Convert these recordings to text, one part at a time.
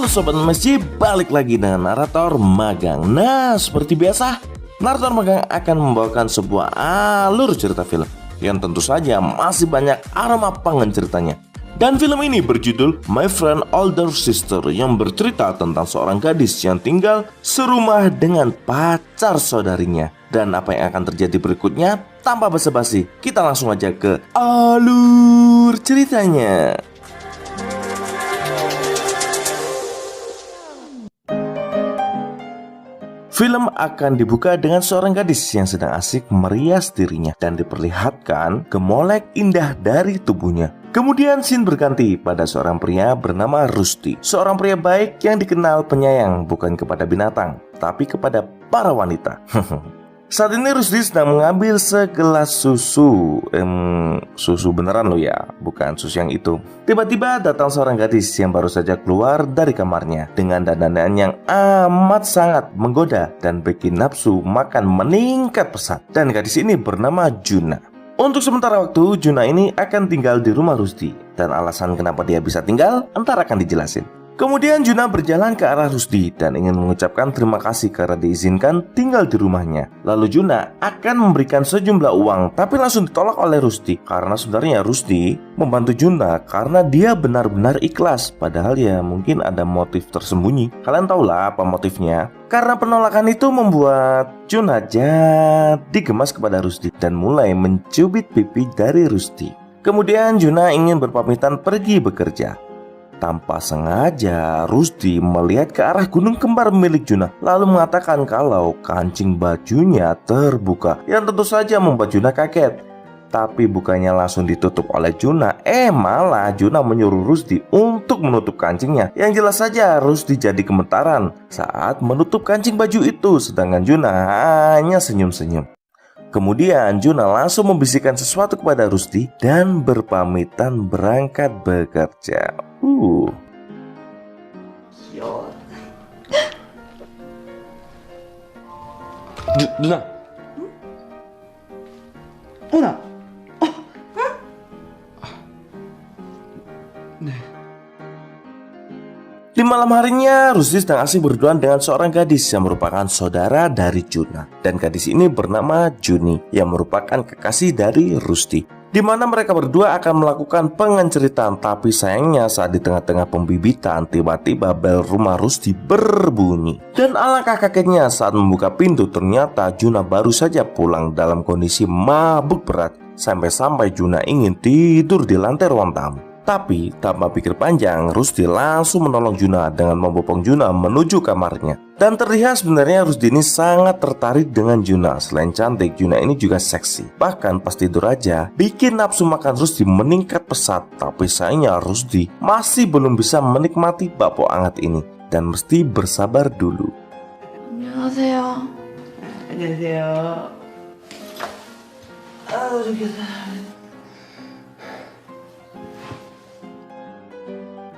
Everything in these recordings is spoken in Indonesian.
Halo Sobat MSJ, balik lagi dengan narator magang. Nah, seperti biasa, narator magang akan membawakan sebuah alur cerita film yang tentu saja masih banyak aroma pangan ceritanya. Dan film ini berjudul My Friend Older Sister, yang bercerita tentang seorang gadis yang tinggal serumah dengan pacar saudarinya. Dan apa yang akan terjadi berikutnya? Tanpa basa-basi, kita langsung aja ke alur ceritanya. Film akan dibuka dengan seorang gadis yang sedang asik merias dirinya dan diperlihatkan gemolek indah dari tubuhnya. Kemudian scene berganti pada seorang pria bernama Rusty. Seorang pria baik yang dikenal penyayang bukan kepada binatang, tapi kepada para wanita. Saat ini Rusty sedang mengambil segelas susu. Susu beneran loh ya, bukan susu yang itu. Tiba-tiba datang seorang gadis yang baru saja keluar dari kamarnya dengan dandanan yang amat sangat menggoda dan bikin nafsu makan meningkat pesat. Dan gadis ini bernama Juna. Untuk sementara waktu, Juna ini akan tinggal di rumah Rusty. Dan alasan kenapa dia bisa tinggal, entar akan dijelasin. Kemudian Juna berjalan ke arah Rusty dan ingin mengucapkan terima kasih karena diizinkan tinggal di rumahnya. Lalu Juna akan memberikan sejumlah uang, tapi langsung ditolak oleh Rusty. Karena sebenarnya Rusty membantu Juna karena dia benar-benar ikhlas. Padahal ya mungkin ada motif tersembunyi. Kalian tahulah apa motifnya. Karena penolakan itu membuat Juna jadi gemas kepada Rusty dan mulai mencubit pipi dari Rusty. Kemudian Juna ingin berpamitan pergi bekerja. Tanpa sengaja, Rusty melihat ke arah gunung kembar milik Juna, lalu mengatakan kalau kancing bajunya terbuka, yang tentu saja membuat Juna kaget. Tapi bukannya langsung ditutup oleh Juna, malah Juna menyuruh Rusty untuk menutup kancingnya. Yang jelas saja Rusty jadi gemetaran saat menutup kancing baju itu, sedangkan Juna hanya senyum-senyum. Kemudian Juna langsung membisikkan sesuatu kepada Rusty dan berpamitan berangkat bekerja. 누나. 어나. Di malam harinya, Rusty sedang asik berduaan dengan seorang gadis yang merupakan saudara dari Juna. Dan gadis ini bernama Juni, yang merupakan kekasih dari Rusty. Di mana mereka berdua akan melakukan pengenceritaan. Tapi sayangnya saat di tengah-tengah pembibitan, tiba-tiba bel rumah Rusty berbunyi. Dan alangkah kagetnya saat membuka pintu, ternyata Juna baru saja pulang dalam kondisi mabuk berat. Sampai-sampai Juna ingin tidur di lantai ruang tamu. Tapi tanpa pikir panjang, Rusty langsung menolong Juna dengan membopong Juna menuju kamarnya. Dan terlihat sebenarnya Rusty ini sangat tertarik dengan Juna. Selain cantik, Juna ini juga seksi. Bahkan pas tidur aja bikin nafsu makan Rusty meningkat pesat. Tapi sayangnya Rusty masih belum bisa menikmati bakpo hangat ini dan mesti bersabar dulu. 안녕하세요. 안녕하세요. 아우 좋겠다.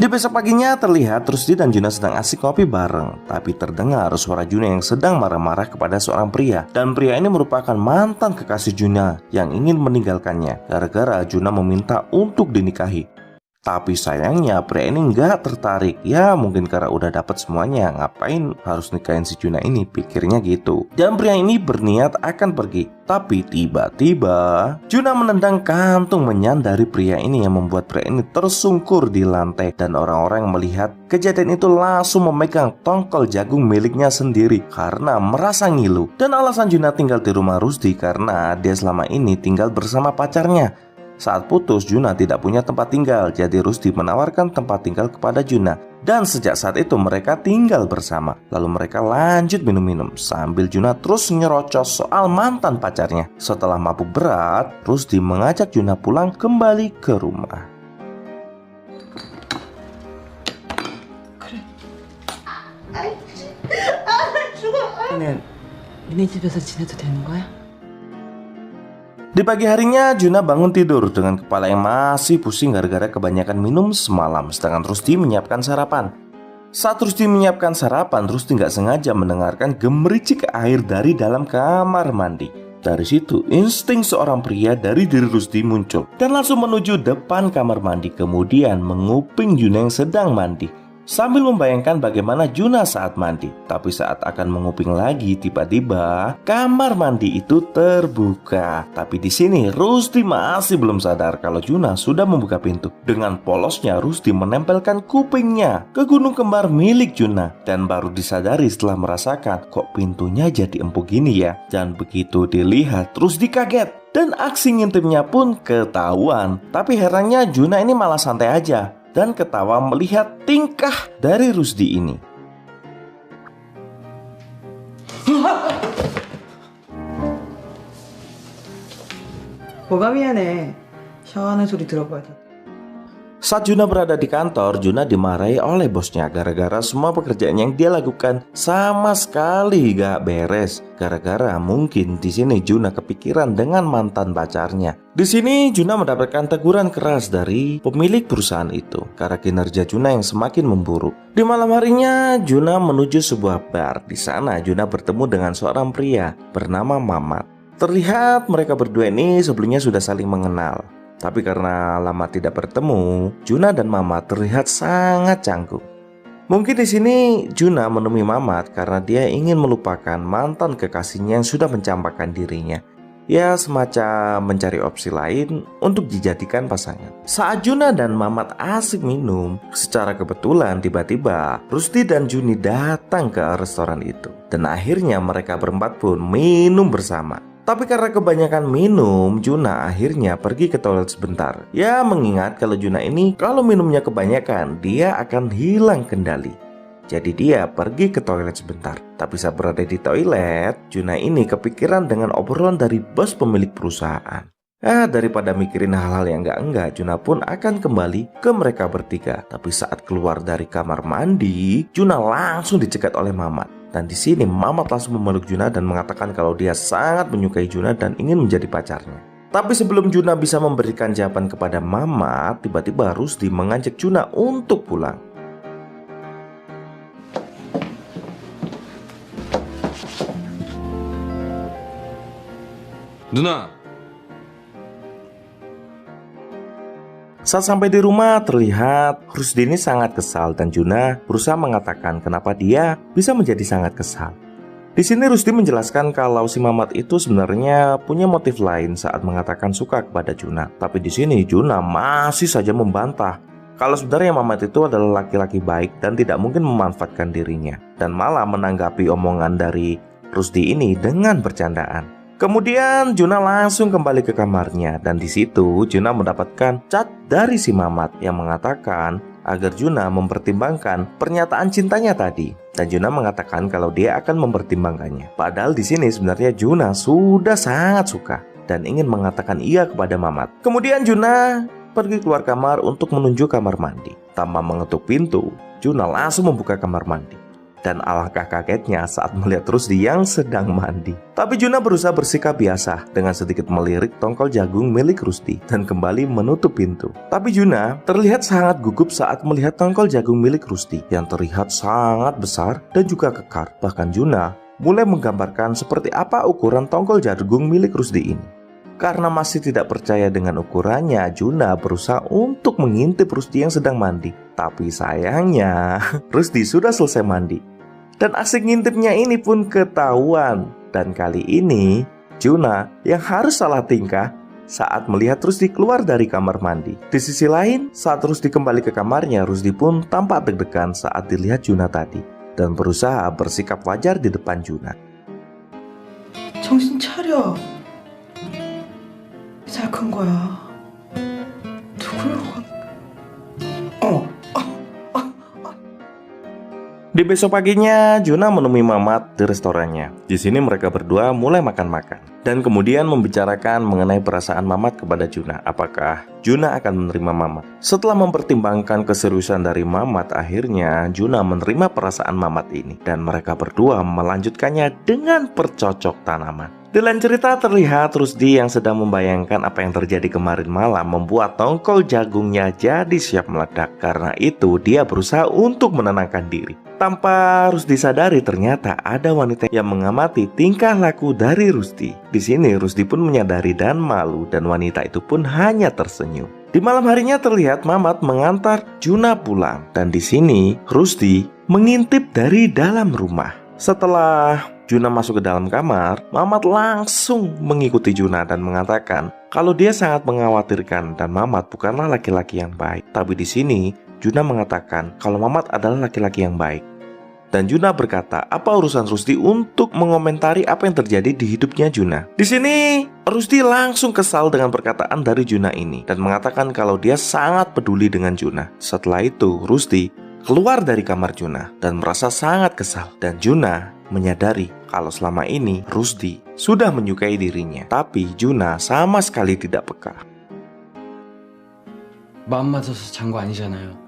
Di besok paginya terlihat Rusty dan Juna sedang asik ngopi bareng. Tapi terdengar suara Juna yang sedang marah-marah kepada seorang pria. Dan pria ini merupakan mantan kekasih Juna yang ingin meninggalkannya gara-gara Juna meminta untuk dinikahi. Tapi sayangnya pria ini nggak tertarik. Ya mungkin karena udah dapat semuanya, ngapain harus nikahin si Juna ini, pikirnya gitu. Dan pria ini berniat akan pergi. Tapi tiba-tiba Juna menendang kantung menyan dari pria ini yang membuat pria ini tersungkur di lantai. Dan orang-orang yang melihat kejadian itu langsung memegang tongkol jagung miliknya sendiri karena merasa ngilu. Dan alasan Juna tinggal di rumah Rusty karena dia selama ini tinggal bersama pacarnya. Saat putus, Juna tidak punya tempat tinggal, jadi Rusty menawarkan tempat tinggal kepada Juna. Dan sejak saat itu mereka tinggal bersama. Lalu mereka lanjut minum-minum sambil Juna terus nyerocos soal mantan pacarnya. Setelah mabuk berat, Rusty mengajak Juna pulang kembali ke rumah. 니네 집에서 지내도 되는 거야? Di pagi harinya, Juna bangun tidur dengan kepala yang masih pusing gara-gara kebanyakan minum semalam. Sedangkan Rusty menyiapkan sarapan. Saat Rusty menyiapkan sarapan, Rusty nggak sengaja mendengarkan gemericik air dari dalam kamar mandi. Dari situ, insting seorang pria dari diri Rusty muncul dan langsung menuju depan kamar mandi, kemudian menguping Juna yang sedang mandi. sambil membayangkan bagaimana Juna saat mandi. Tapi saat akan menguping lagi, tiba-tiba kamar mandi itu terbuka. Tapi di sini Rusdi masih belum sadar kalau Juna sudah membuka pintu. Dengan polosnya Rusdi menempelkan kupingnya ke gunung kembar milik Juna, dan baru disadari setelah merasakan kok pintunya jadi empuk gini ya. Dan begitu dilihat Rusdi kaget dan aksi ngintipnya pun ketahuan. Tapi herannya Juna ini malah santai aja dan ketawa melihat tingkah dari Rusdi ini. 뭐가 미안해. 샤워하는 소리 들어봐야 돼. Saat Juna berada di kantor, Juna dimarahi oleh bosnya gara-gara semua pekerjaan yang dia lakukan sama sekali gak beres. Gara-gara mungkin di sini Juna kepikiran dengan mantan pacarnya. Di sini Juna mendapatkan teguran keras dari pemilik perusahaan itu karena kinerja Juna yang semakin memburuk. Di malam harinya Juna menuju sebuah bar. Di sana Juna bertemu dengan seorang pria bernama Mamat. Terlihat mereka berdua ini sebelumnya sudah saling mengenal. Tapi karena lama tidak bertemu, Juna dan Mamat terlihat sangat canggung. Mungkin di sini Juna menemui Mamat karena dia ingin melupakan mantan kekasihnya yang sudah mencampakkan dirinya. Ya, semacam mencari opsi lain untuk dijadikan pasangan. Saat Juna dan Mamat asik minum, secara kebetulan tiba-tiba Rusdi dan Juni datang ke restoran itu. Dan akhirnya mereka berempat pun minum bersama. Tapi karena kebanyakan minum, Juna akhirnya pergi ke toilet sebentar. Ya, mengingat kalau Juna ini kalau minumnya kebanyakan, dia akan hilang kendali. Jadi dia pergi ke toilet sebentar. Tapi saat berada di toilet, Juna ini kepikiran dengan obrolan dari bos pemilik perusahaan. Daripada mikirin hal-hal yang enggak, Juna pun akan kembali ke mereka bertiga. Tapi saat keluar dari kamar mandi, Juna langsung dicegat oleh Mamat. Dan di sini Mamat langsung memeluk Juna dan mengatakan kalau dia sangat menyukai Juna dan ingin menjadi pacarnya. Tapi sebelum Juna bisa memberikan jawaban kepada Mamat, tiba-tiba Rusdi mengajak Juna untuk pulang. 누나, Saat sampai di rumah terlihat Rusdi ini sangat kesal dan Juna berusaha mengatakan kenapa dia bisa menjadi sangat kesal. Di sini Rusdi menjelaskan kalau si Mamat itu sebenarnya punya motif lain saat mengatakan suka kepada Juna. Tapi di sini Juna masih saja membantah kalau sebenarnya Mamat itu adalah laki-laki baik dan tidak mungkin memanfaatkan dirinya, dan malah menanggapi omongan dari Rusdi ini dengan bercandaan. Kemudian Juna langsung kembali ke kamarnya dan di situ Juna mendapatkan chat dari si Mamat yang mengatakan agar Juna mempertimbangkan pernyataan cintanya tadi, dan Juna mengatakan kalau dia akan mempertimbangkannya. Padahal di sini sebenarnya Juna sudah sangat suka dan ingin mengatakan iya kepada Mamat. Kemudian Juna pergi keluar kamar untuk menuju kamar mandi. Tanpa mengetuk pintu, Juna langsung membuka kamar mandi. Dan alangkah kagetnya saat melihat Rusdi yang sedang mandi. Tapi Juna berusaha bersikap biasa dengan sedikit melirik tongkol jagung milik Rusdi dan kembali menutup pintu. Tapi Juna terlihat sangat gugup saat melihat tongkol jagung milik Rusdi yang terlihat sangat besar dan juga kekar. Bahkan Juna mulai menggambarkan seperti apa ukuran tongkol jagung milik Rusdi ini. Karena masih tidak percaya dengan ukurannya, Juna berusaha untuk mengintip Rusdi yang sedang mandi. Tapi sayangnya, Rusdi sudah selesai mandi. Dan aksi ngintipnya ini pun ketahuan. Dan kali ini, Juna yang harus salah tingkah saat melihat Rusdi keluar dari kamar mandi. Di sisi lain, saat Rusdi kembali ke kamarnya, Rusdi pun tampak deg-degan saat dilihat Juna tadi. Dan berusaha bersikap wajar di depan Juna. 정신 차려. 살 큰 거야. 누굴 Di besok paginya, Juna menemui Mamat di restorannya. Di sini mereka berdua mulai makan-makan dan kemudian membicarakan mengenai perasaan Mamat kepada Juna. Apakah Juna akan menerima Mamat? Setelah mempertimbangkan keseriusan dari Mamat, akhirnya Juna menerima perasaan Mamat ini dan mereka berdua melanjutkannya dengan percocok tanaman. Di lain cerita terlihat Rusdi yang sedang membayangkan apa yang terjadi kemarin malam membuat tongkol jagungnya jadi siap meledak. Karena itu dia berusaha untuk menenangkan diri. Tanpa Rusdi sadari ternyata ada wanita yang mengamati tingkah laku dari Rusdi. Di sini Rusdi pun menyadari dan malu dan wanita itu pun hanya tersenyum. Di malam harinya terlihat Mamat mengantar Juna pulang dan di sini Rusdi mengintip dari dalam rumah. Setelah Juna masuk ke dalam kamar, Mamat langsung mengikuti Juna dan mengatakan kalau dia sangat mengkhawatirkan dan Mamat bukanlah laki-laki yang baik. Tapi di sini Juna mengatakan kalau Mamat adalah laki-laki yang baik. Dan Juna berkata, apa urusan Rusdi untuk mengomentari apa yang terjadi di hidupnya Juna? Di sini, Rusdi langsung kesal dengan perkataan dari Juna ini dan mengatakan kalau dia sangat peduli dengan Juna. Setelah itu, Rusdi keluar dari kamar Juna dan merasa sangat kesal. Dan Juna menyadari kalau selama ini Rusdi sudah menyukai dirinya. Tapi Juna sama sekali tidak peka. 마음 맞아서 잔 거 아니잖아요.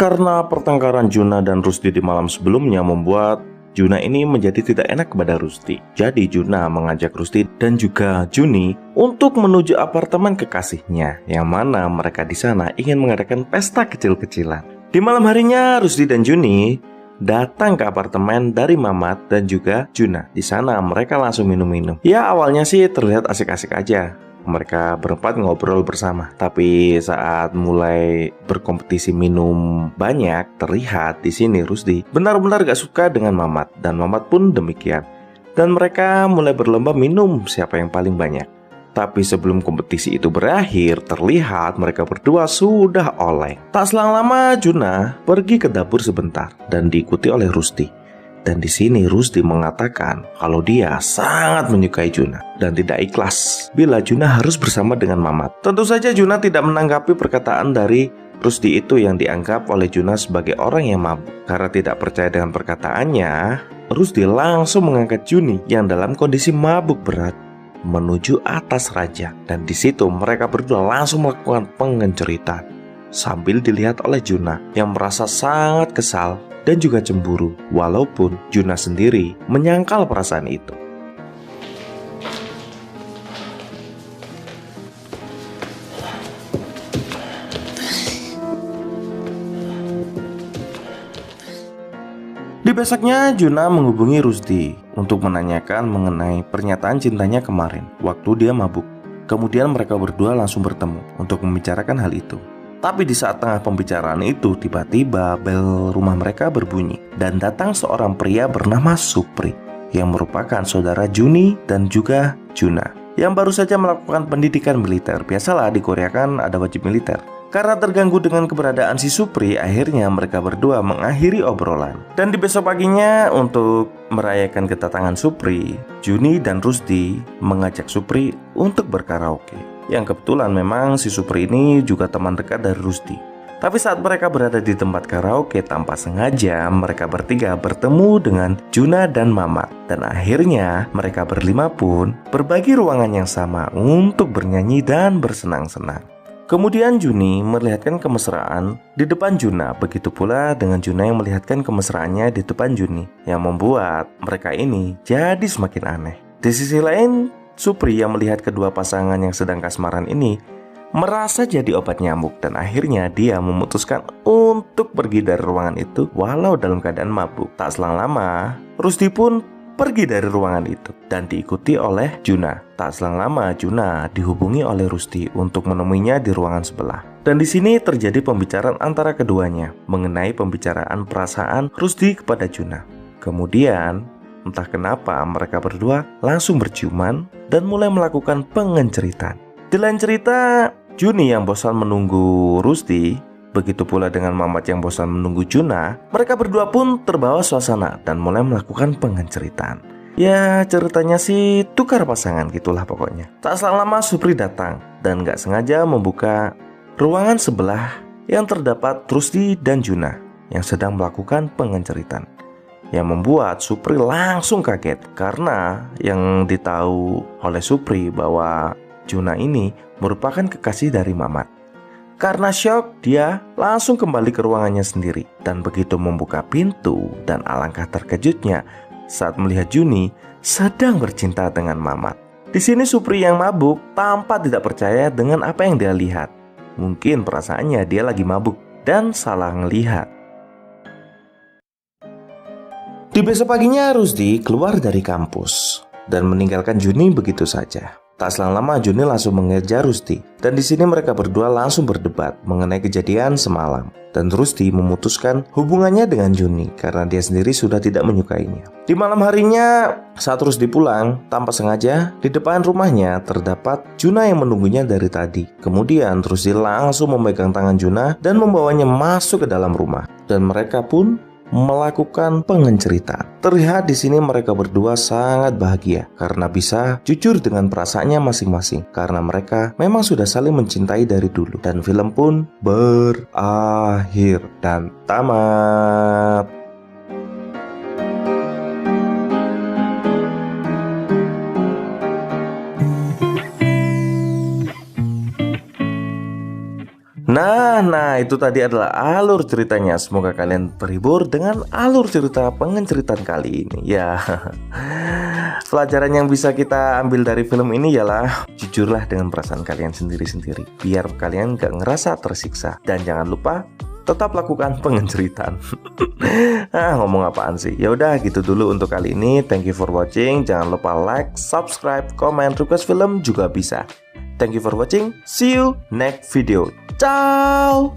Karena pertengkaran Juna dan Rusdi di malam sebelumnya membuat Juna ini menjadi tidak enak kepada Rusdi. Jadi Juna mengajak Rusdi dan juga Juni untuk menuju apartemen kekasihnya, yang mana mereka di sana ingin mengadakan pesta kecil-kecilan. Di malam harinya Rusdi dan Juni datang ke apartemen dari Mamat dan juga Juna. Di sana mereka langsung minum-minum. Ya awalnya sih terlihat asik-asik aja. Mereka berempat ngobrol bersama. Tapi saat mulai berkompetisi minum banyak, terlihat di sini Rusdi benar-benar gak suka dengan Mamat dan Mamat pun demikian. Dan mereka mulai berlomba minum siapa yang paling banyak. Tapi sebelum kompetisi itu berakhir, terlihat mereka berdua sudah oleng. Tak selang lama Juna pergi ke dapur sebentar dan diikuti oleh Rusdi. Dan di sini Rusdi mengatakan kalau dia sangat menyukai Juna dan tidak ikhlas bila Juna harus bersama dengan Mamat. Tentu saja Juna tidak menanggapi perkataan dari Rusdi itu yang dianggap oleh Juna sebagai orang yang mabuk. Karena tidak percaya dengan perkataannya, Rusdi langsung mengangkat Juni yang dalam kondisi mabuk berat menuju atas raja. Dan di situ mereka berdua langsung melakukan pengenceritan sambil dilihat oleh Juna yang merasa sangat kesal dan juga cemburu, walaupun Juna sendiri menyangkal perasaan itu. Di besoknya Juna menghubungi Rusdi untuk menanyakan mengenai pernyataan cintanya kemarin waktu dia mabuk. Kemudian mereka berdua langsung bertemu untuk membicarakan hal itu. Tapi di saat tengah pembicaraan itu, tiba-tiba bel rumah mereka berbunyi dan datang seorang pria bernama Supri yang merupakan saudara Juni dan juga Juna yang baru saja melakukan pendidikan militer. Biasalah di Korea kan ada wajib militer. Karena terganggu dengan keberadaan si Supri, akhirnya mereka berdua mengakhiri obrolan. Dan di besok paginya untuk merayakan kedatangan Supri, Juni dan Rusdi mengajak Supri untuk berkaraoke. Yang kebetulan memang si Supri ini juga teman dekat dari Rusdi. Tapi saat mereka berada di tempat karaoke, tanpa sengaja mereka bertiga bertemu dengan Juna dan Mamat. Dan akhirnya mereka berlima pun berbagi ruangan yang sama untuk bernyanyi dan bersenang-senang. Kemudian Juni melihatkan kemesraan di depan Juna. Begitu pula dengan Juna yang melihatkan kemesraannya di depan Juni, yang membuat mereka ini jadi semakin aneh. Di sisi lain, Supri yang melihat kedua pasangan yang sedang kasmaran ini merasa jadi obat nyamuk. Dan akhirnya dia memutuskan untuk pergi dari ruangan itu walau dalam keadaan mabuk. Tak selang lama Rusdi pun pergi dari ruangan itu dan diikuti oleh Juna. Tak selang lama Juna dihubungi oleh Rusdi untuk menemuinya di ruangan sebelah. Dan di sini terjadi pembicaraan antara keduanya mengenai pembicaraan perasaan Rusdi kepada Juna. Kemudian entah kenapa mereka berdua langsung berciuman dan mulai melakukan pengenceritan. Di lain cerita, Juni yang bosan menunggu Rusdi, begitu pula dengan Mamat yang bosan menunggu Juna, mereka berdua pun terbawa suasana dan mulai melakukan pengenceritan. Ya ceritanya sih tukar pasangan gitulah pokoknya. Tak selang lama Supri datang dan gak sengaja membuka ruangan sebelah yang terdapat Rusdi dan Juna yang sedang melakukan pengenceritan, yang membuat Supri langsung kaget karena yang ditahu oleh Supri bahwa Juna ini merupakan kekasih dari Mamat. Karena syok, dia langsung kembali ke ruangannya sendiri dan begitu membuka pintu dan alangkah terkejutnya saat melihat Juni sedang bercinta dengan Mamat. Di sini Supri yang mabuk tampak tidak percaya dengan apa yang dia lihat. Mungkin perasaannya dia lagi mabuk dan salah ngelihat. Di besok paginya Rusdi keluar dari kampus dan meninggalkan Juni begitu saja. Tak selang lama Juni langsung mengejar Rusdi, dan di sini mereka berdua langsung berdebat mengenai kejadian semalam. Dan Rusdi memutuskan hubungannya dengan Juni karena dia sendiri sudah tidak menyukainya. Di malam harinya, saat Rusdi pulang, tanpa sengaja di depan rumahnya terdapat Juna yang menunggunya dari tadi. Kemudian Rusdi langsung memegang tangan Juna dan membawanya masuk ke dalam rumah, dan mereka pun melakukan pengenceritaan. Terlihat di sini mereka berdua sangat bahagia karena bisa jujur dengan perasaannya masing-masing, karena mereka memang sudah saling mencintai dari dulu. Dan film pun berakhir dan tamat. Nah, itu tadi adalah alur ceritanya. Semoga kalian terhibur dengan alur cerita pengenceritaan kali ini. Ya, pelajaran yang bisa kita ambil dari film ini ialah jujurlah dengan perasaan kalian sendiri-sendiri, biar kalian gak ngerasa tersiksa. Dan jangan lupa tetap lakukan pengenceritaan. Ngomong apaan sih? Ya udah gitu dulu untuk kali ini. Thank you for watching. Jangan lupa like, subscribe, comment, request film juga bisa. Thank you for watching. See you next video. Ciao.